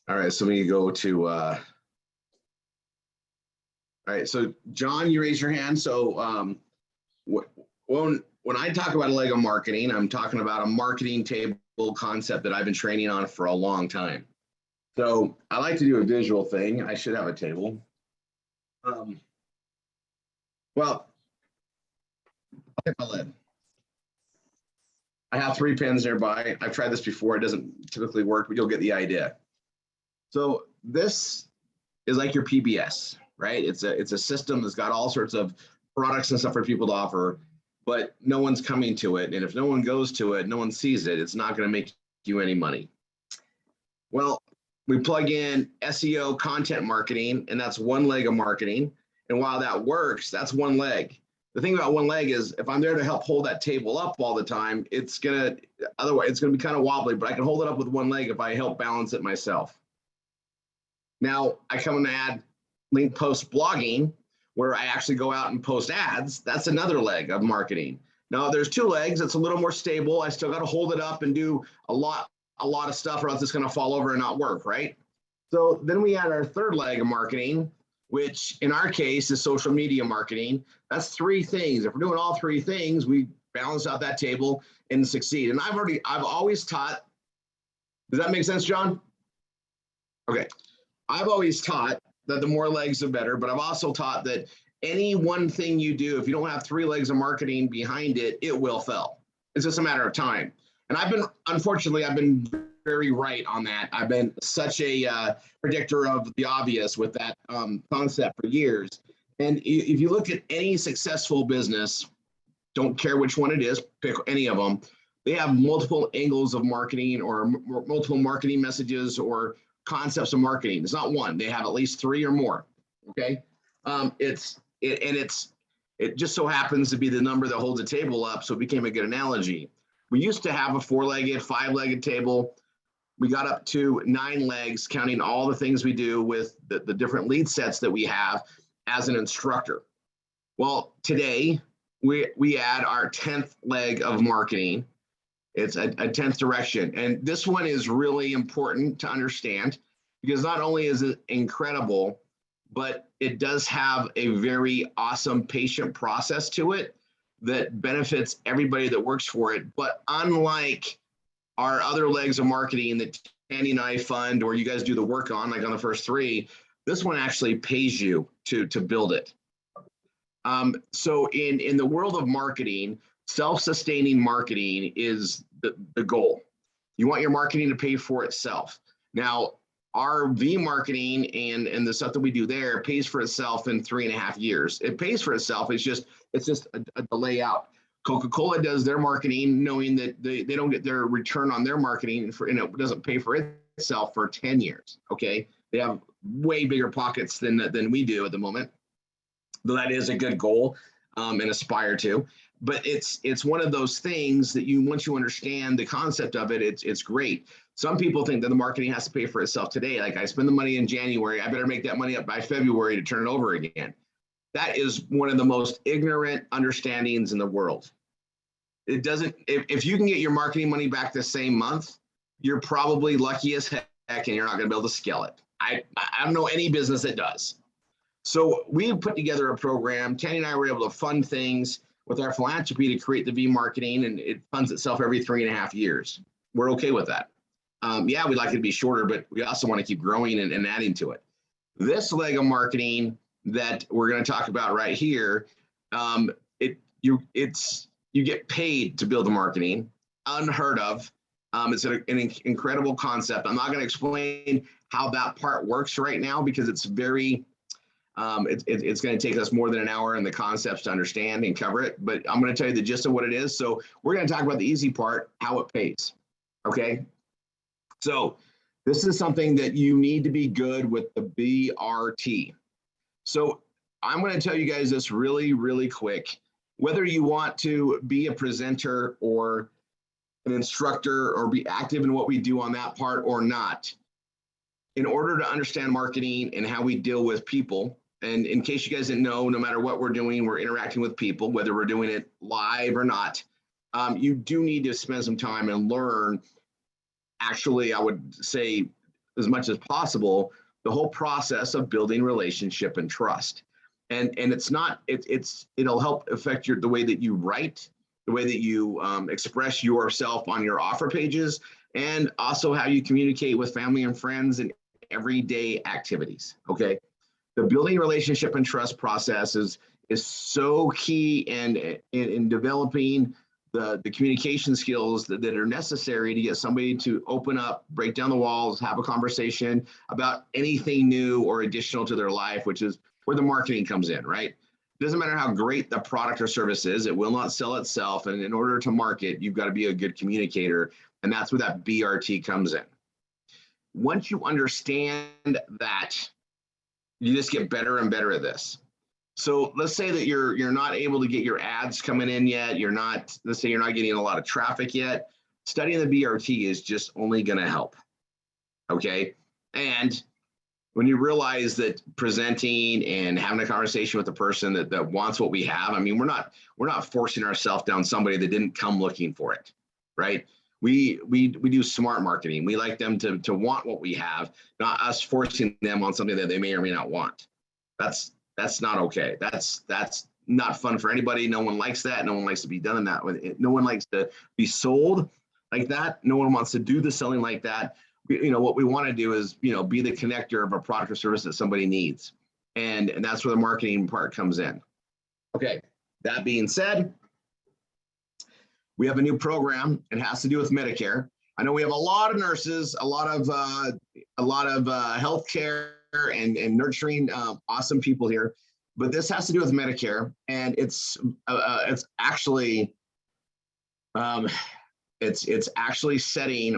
All right, so we go to, all right, so John, you raise your hand. So when I talk about Lego marketing, I'm talking about a marketing table concept that I've been training on for a long time. So I like to do a visual thing. I should have a table. Well, I'll hit my lid. I have 3 pens nearby. I've tried this before. It doesn't typically work, but you'll get the idea. So this is like your PBS, right? It's a system that's got all sorts of products and stuff for people to offer, but no one's coming to it. And if no one goes to it, no one sees it, it's not going to make you any money. Well, we plug in SEO content marketing, and that's one leg of marketing. And while that works, that's one leg. The thing about one leg is if I'm there to help hold that table up all the time, otherwise it's gonna be kind of wobbly, but I can hold it up with one leg if I help balance it myself. Now I come and add link post blogging, where I actually go out and post ads. That's another leg of marketing. Now there's 2 legs. It's a little more stable. I still got to hold it up and do a lot of stuff, or else it's going to fall over and not work, right? So then we add our 3rd leg of marketing, which in our case is social media marketing. That's 3 things. If we're doing all 3 things, we balance out that table and succeed. And I've always taught, does that make sense, John? Okay. I've always taught that the more legs, the better, but I've also taught that any one thing you do, if you don't have 3 legs of marketing behind it, it will fail. It's just a matter of time. And unfortunately, I've been very right on that. I've been such a predictor of the obvious with that concept for years. And if you look at any successful business, don't care which one it is, pick any of them, they have multiple angles of marketing or multiple marketing messages or concepts of marketing. It's not one. They have at least 3 or more. Okay. It just so happens to be the number that holds the table up. So it became a good analogy. We used to have a 4-legged, 5-legged table. We got up to 9 legs, counting all the things we do with the different lead sets that we have as an instructor. Well, today we add our 10th leg of marketing. It's a 10th direction. And this one is really important to understand because not only is it incredible, but it does have a very awesome patient process to it that benefits everybody that works for it. But unlike our other legs of marketing that Tandy and I fund or you guys do the work on, like on the first 3, this one actually pays you to build it. So in the world of marketing, self-sustaining marketing is the goal. You want your marketing to pay for itself. Now, our V marketing and the stuff that we do there pays for itself in 3.5 years. It pays for itself. It's just a delay out. Coca-Cola does their marketing knowing that they don't get their return on their marketing and it doesn't pay for itself for 10 years. Okay, they have way bigger pockets than we do at the moment. Though that is a good goal and aspire to. But it's one of those things that once you understand the concept of it, it's great. Some people think that the marketing has to pay for itself today. Like I spend the money in January, I better make that money up by February to turn it over again. That is one of the most ignorant understandings in the world. It doesn't, if you can get your marketing money back the same month, you're probably lucky as heck and you're not going to be able to scale it. I don't know any business that does. So we put together a program. Tandy and I were able to fund things with our philanthropy to create the V marketing, and it funds itself every 3.5 years. We're okay with that. Yeah, we'd like it to be shorter, but we also want to keep growing and adding to it. This leg of marketing that we're going to talk about right here, you get paid to build the marketing, unheard of. It's an incredible concept. I'm not going to explain how that part works right now because it's very it's going to take us more than an hour in the concepts to understand and cover it, but I'm going to tell you the gist of what it is. So we're going to talk about the easy part, how it pays. Okay. So this is something that you need to be good with the BRT. So I'm going to tell you guys this really, really quick. Whether you want to be a presenter or an instructor or be active in what we do on that part or not, in order to understand marketing and how we deal with people, and in case you guys didn't know, no matter what we're doing, we're interacting with people, whether we're doing it live or not, you do need to spend some time and learn, actually, I would say, as much as possible the whole process of building relationship and trust. And it'll help affect the way that you write, the way that you express yourself on your offer pages, and also how you communicate with family and friends and everyday activities. Okay, the building relationship and trust process is so key in developing the communication skills that are necessary to get somebody to open up, break down the walls, have a conversation about anything new or additional to their life, which is where the marketing comes in, right? It doesn't matter how great the product or service is, it will not sell itself. And in order to market, you've got to be a good communicator. And that's where that BRT comes in. Once you understand that, you just get better and better at this. So let's say that you're not able to get your ads coming in yet. Let's say you're not getting a lot of traffic yet. Studying the BRT is just only going to help. Okay. And when you realize that presenting and having a conversation with the person that wants what we have, I mean, we're not forcing ourselves down somebody that didn't come looking for it, right? We do smart marketing. We like them to want what we have, not us forcing them on something that they may or may not want. That's not okay. That's not fun for anybody. No one likes that. No one likes to be done in that way. No one likes to be sold like that. No one wants to do the selling like that. What we want to do is, be the connector of a product or service that somebody needs. And that's where the marketing part comes in. Okay, that being said, we have a new program. It has to do with Medicare. I know we have a lot of nurses, a lot of healthcare and nurturing awesome people here, but this has to do with Medicare, and it's actually setting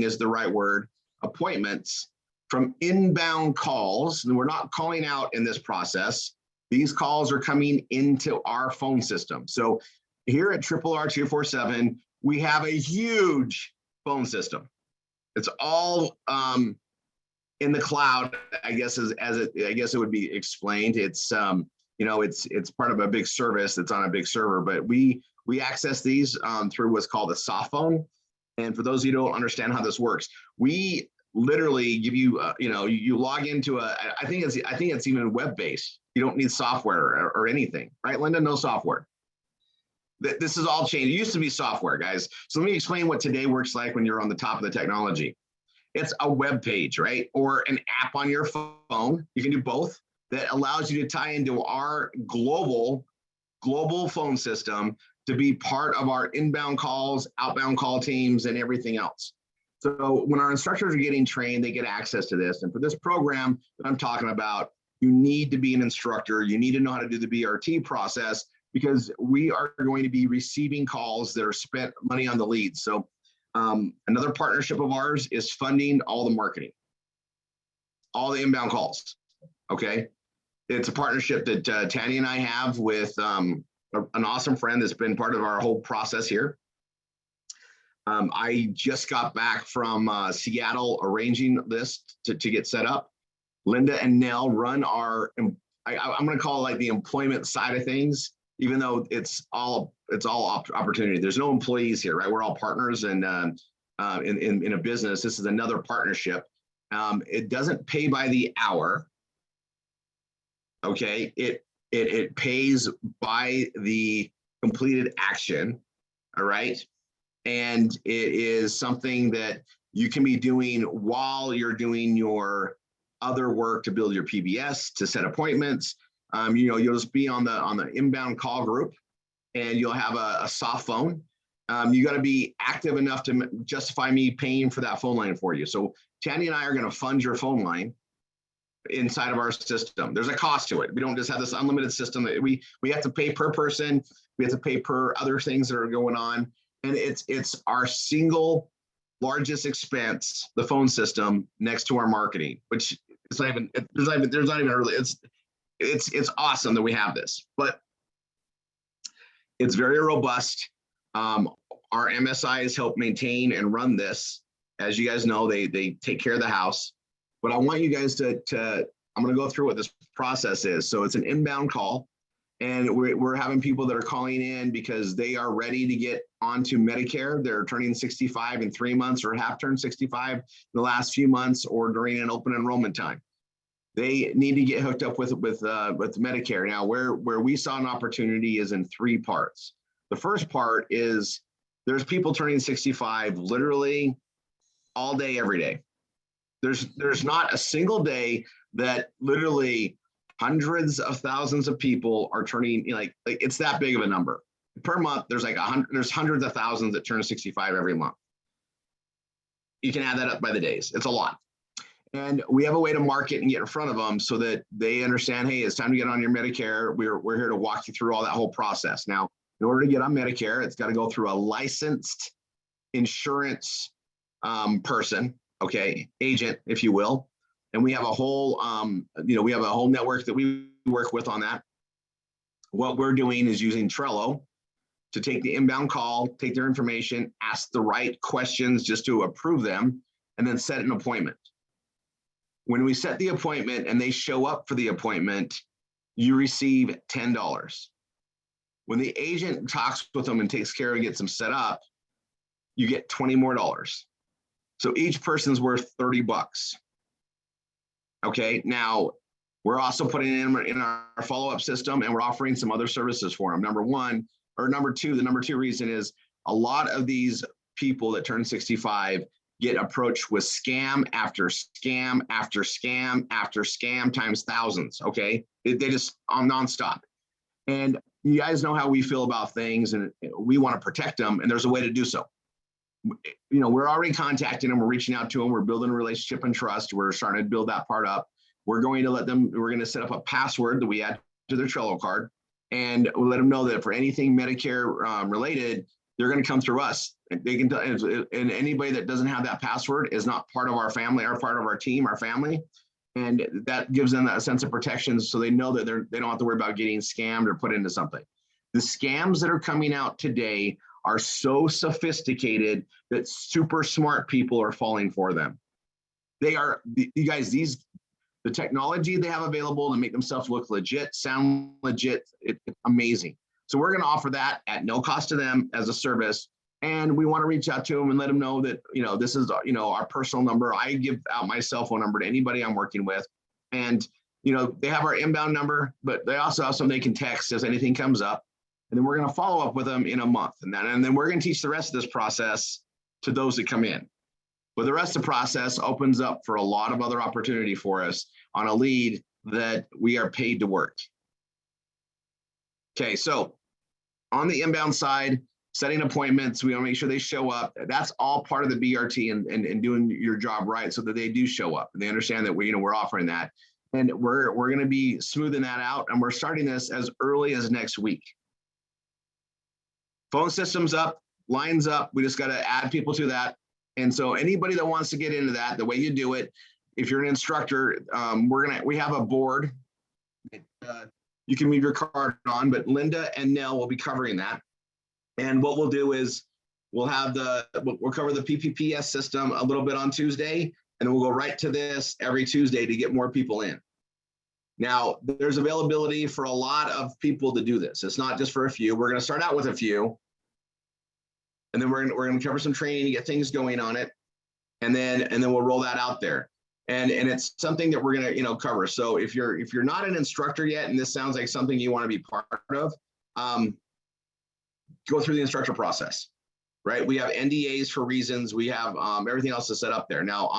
is the right word, appointments from inbound calls. And we're not calling out in this process. These calls are coming into our phone system. So here at RRR247, we have a huge phone system. It's all in the cloud, I guess, it would be explained. It's it's part of a big service that's on a big server, but we access these through what's called a soft phone. And for those of you who don't understand how this works, we literally give you, you log into I think it's even web-based. You don't need software or anything, right, Linda? No software. This is all changed. It used to be software, guys. So let me explain what today works like when you're on the top of the technology. It's a web page, right? Or an app on your phone. You can do both. That allows you to tie into our global phone system to be part of our inbound calls, outbound call teams, and everything else. So when our instructors are getting trained, they get access to this. And for this program that I'm talking about, you need to be an instructor. You need to know how to do the BRT process, because we are going to be receiving calls that are spent money on the leads. So another partnership of ours is funding all the marketing, all the inbound calls. Okay. It's a partnership that Tanya and I have with an awesome friend that's been part of our whole process here. I just got back from Seattle arranging this to get set up. Linda and Nell run I'm going to call it like the employment side of things, even though it's all opportunity. There's no employees here, right? We're all partners, and in a business, this is another partnership. It doesn't pay by the hour. Okay, it pays by the completed action. All right, and it is something that you can be doing while you're doing your other work to build your PBS, to set appointments. You'll just be on the inbound call group, and you'll have a soft phone. You got to be active enough to justify me paying for that phone line for you. So Tanya and I are going to fund your phone line inside of our system. There's a cost to it. We don't just have this unlimited system that we have to pay per person. We have to pay per other things that are going on. And it's our single largest expense, the phone system, next to our marketing, which it's not even really, it's awesome that we have this, but it's very robust. Our MSIs help maintain and run this. As you guys know, they take care of the house. But I want you guys I'm going to go through what this process is. So it's an inbound call, And we're having people that are calling in because they are ready to get onto Medicare. They're turning 65 in 3 months or have turned 65 in the last few months or during an open enrollment time. They need to get hooked up with Medicare. Now, where we saw an opportunity is in 3 parts. The first part is there's people turning 65 literally all day, every day. There's not a single day that literally hundreds of thousands of people are turning, like it's that big of a number. Per month, there's hundreds of thousands that turn 65 every month. You can add that up by the days. It's a lot. And we have a way to market and get in front of them so that they understand, hey, it's time to get on your Medicare. We're here to walk you through all that whole process. Now, in order to get on Medicare, it's got to go through a licensed insurance person, okay, agent, if you will. And we have a whole, we have a whole network that we work with on that. What we're doing is using Trello to take the inbound call, take their information, ask the right questions just to approve them, and then set an appointment. When we set the appointment and they show up for the appointment, you receive $10. When the agent talks with them and takes care and gets them set up, you get $20 more. So each person's worth $30. Okay, now we're also putting in our follow-up system, and we're offering some other services for them. Number two, the number two reason is a lot of these people that turn 65 get approached with scam after scam after scam after scam times thousands, okay? They just nonstop. And you guys know how we feel about things, and we want to protect them, and there's a way to do so. We're already contacting them, we're reaching out to them, we're building a relationship and trust, we're starting to build that part up. We're going to set up a password that we add to their Trello card, and we'll let them know that for anything Medicare related, they're going to come through us. They can, and anybody that doesn't have that password is not part of our family, or part of our team, our family. And that gives them that sense of protection, so they know that they don't have to worry about getting scammed or put into something. The scams that are coming out today are so sophisticated that super smart people are falling for them. They are, you guys, the technology they have available to make themselves look legit, sound legit, it's amazing. So we're going to offer that at no cost to them as a service. And we want to reach out to them and let them know that, this is, our personal number. I give out my cell phone number to anybody I'm working with. And, they have our inbound number, but they also have something they can text if anything comes up. And then we're going to follow up with them in a month. And then we're going to teach the rest of this process to those that come in. But the rest of the process opens up for a lot of other opportunity for us on a lead that we are paid to work. Okay, so on the inbound side, setting appointments, we want to make sure they show up. That's all part of the BRT and doing your job right so that they do show up and they understand that we're offering that. And we're going to be smoothing that out, and we're starting this as early as next week. Phone system's up, lines up. We just got to add people to that. And so anybody that wants to get into that, the way you do it, if you're an instructor, we have a board. You can leave your card on, but Linda and Nell will be covering that. And what we'll do is we'll cover the PPPS system a little bit on Tuesday, and then we'll go right to this every Tuesday to get more people in. Now, there's availability for a lot of people to do this. It's not just for a few. We're going to start out with a few, and then we're going to cover some training to get things going on it, and then we'll roll that out there. And it's something that we're going to cover. So if you're not an instructor yet, and this sounds like something you want to be part of, go through the instructor process, right? We have NDAs for reasons. We have everything else is set up there now.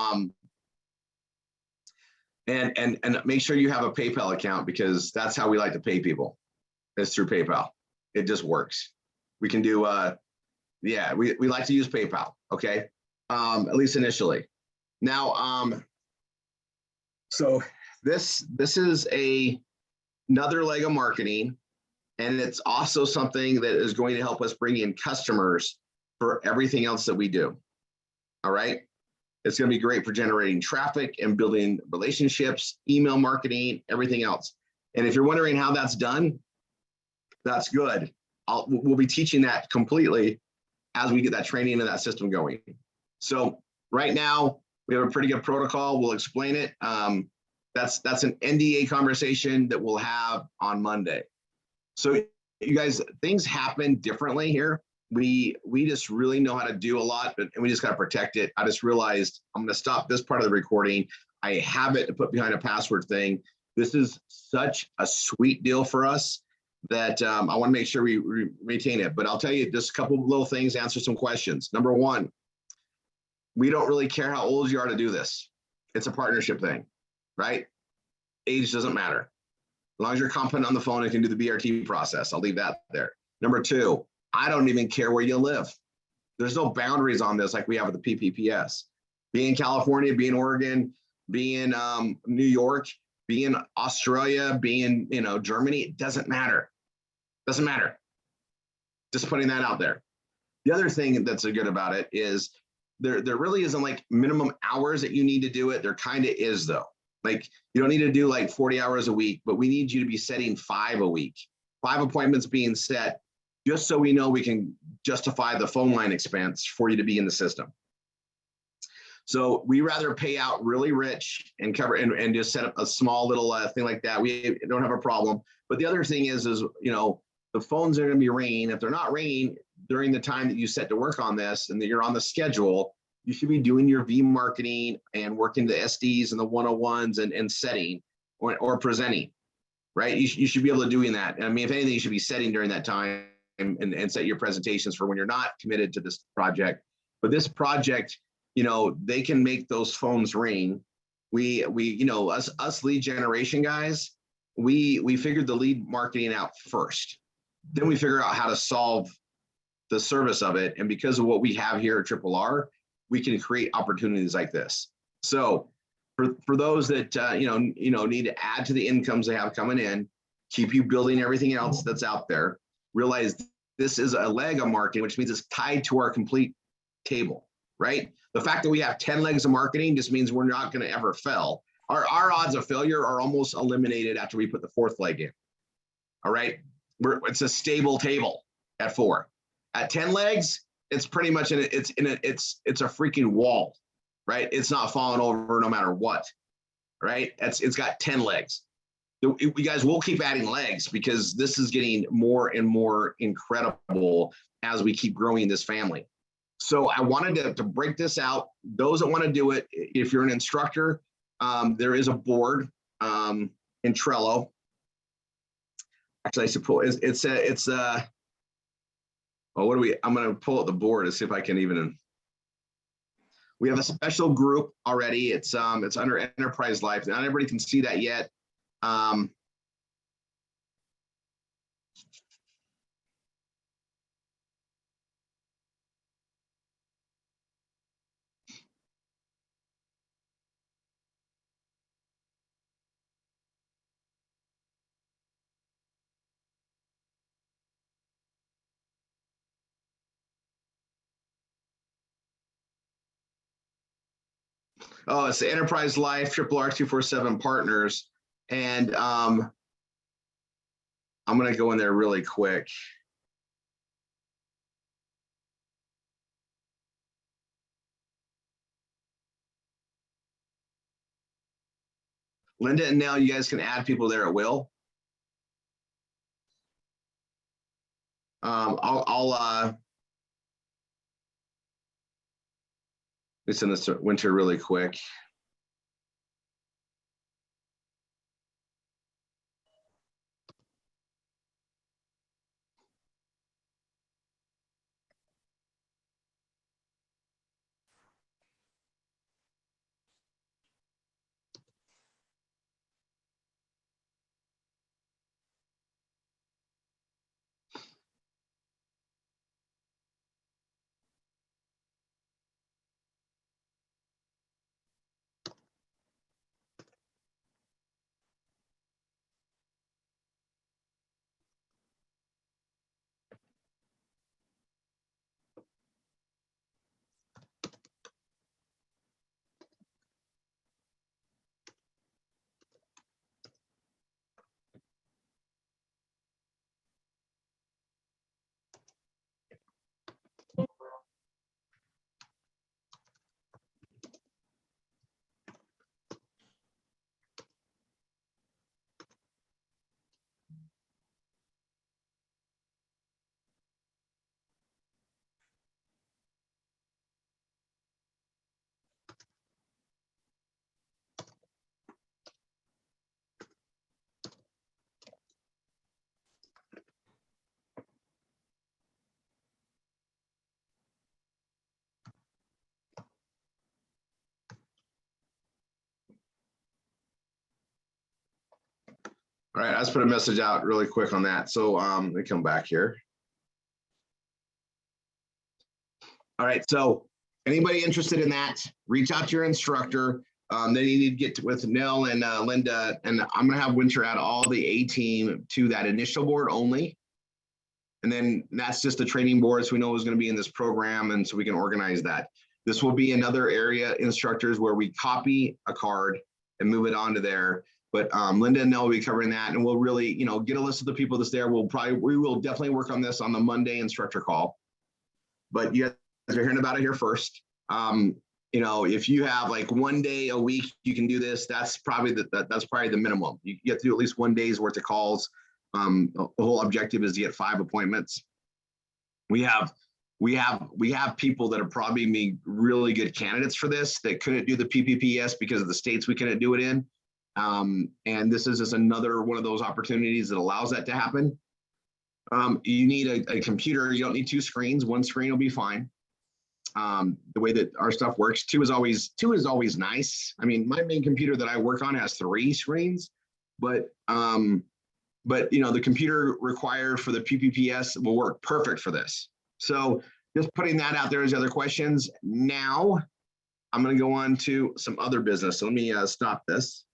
And make sure you have a PayPal account, because that's how we like to pay people. It's through PayPal. It just works. We can do we like to use PayPal. Okay, at least initially. Now, so this is another leg of marketing. And it's also something that is going to help us bring in customers for everything else that we do. All right. It's going to be great for generating traffic and building relationships, email marketing, everything else. And if you're wondering how that's done, that's good. We'll be teaching that completely as we get that training and that system going. So right now we have a pretty good protocol. We'll explain it. That's an NDA conversation that we'll have on Monday. So you guys, things happen differently here. We just really know how to do a lot, and we just got to protect it. I just realized I'm going to stop this part of the recording. I have it to put behind a password thing. This is such a sweet deal for us that I want to make sure we retain it. But I'll tell you just a couple of little things, answer some questions. Number one, we don't really care how old you are to do this. It's a partnership thing, right? Age doesn't matter. As long as you're competent on the phone and can do the BRT process, I'll leave that there. Number two, I don't even care where you live. There's no boundaries on this like we have with the PPPS. Be in California, be in Oregon, be in New York, be in Australia, be in Germany, it doesn't matter. Doesn't matter. Just putting that out there. The other thing that's good about it is there really isn't like minimum hours that you need to do it. There kind of is though. Like you don't need to do like 40 hours a week, but we need you to be setting 5 a week. 5 appointments being set, just so we know we can justify the phone line expense for you to be in the system. So we rather pay out really rich and cover and just set up a small little thing like that. We don't have a problem. But the other thing is the phones are going to be ringing. If they're not ringing during the time that you set to work on this and that you're on the schedule, you should be doing your V marketing and working the SDs and the 101s and setting or presenting, right? You should be able to doing that. I mean, if anything, you should be setting during that time and set your presentations for when you're not committed to this project. But this project, they can make those phones ring. We us lead generation guys, we figured the lead marketing out first. Then we figure out how to solve the service of it. And because of what we have here at RRR, we can create opportunities like this. So for those that need to add to the incomes they have coming in, keep you building everything else that's out there. Realize this is a leg of marketing, which means it's tied to our complete table, right? The fact that we have 10 legs of marketing just means we're not going to ever fail. Our odds of failure are almost eliminated after we put the 4th leg in. All right, it's a stable table at 4. At 10 legs, it's pretty much it's a freaking wall, right? It's not falling over no matter what, right? It's got 10 legs. You guys will keep adding legs because this is getting more and more incredible as we keep growing this family. So I wanted to break this out. Those that want to do it, if you're an instructor, there is a board in Trello. Actually, I should pull. Well, I'm going to pull up the board to see if I can even. We have a special group already. It's under Enterprise Life. Not everybody can see that yet. Oh, it's the Enterprise Life RRR247 partners. And I'm going to go in there really quick. Linda and Nell, you guys can add people there at will. I'll send this to Winter really quick. All right, I just put a message out really quick on that. So let me come back here. All right, so anybody interested in that, reach out to your instructor. Then you need to get with Nell and Linda, and I'm gonna have Winter add all the A team to that initial board only. And then that's just the training board, so we know who's gonna be in this program, and so we can organize that. This will be another area, instructors, where we copy a card and move it onto there. But Linda and Nell will be covering that, and we'll really, get a list of the people that's there. We will definitely work on this on the Monday instructor call. But you guys are hearing about it here first. If you have like 1 day a week, you can do this. That's probably the minimum. You have to do at least 1 day's worth of calls. The whole objective is to get 5 appointments. We have people that are probably being really good candidates for this that couldn't do the PPPS because of the states we couldn't do it in. And this is just another one of those opportunities that allows that to happen. You need a computer. You don't need 2 screens. 1 screen will be fine. The way that our stuff works, two is always nice. I mean, my main computer that I work on has 3 screens, but the computer required for the PPPS will work perfect for this. So just putting that out there as other questions. Now I'm going to go on to some other business. So let me stop this.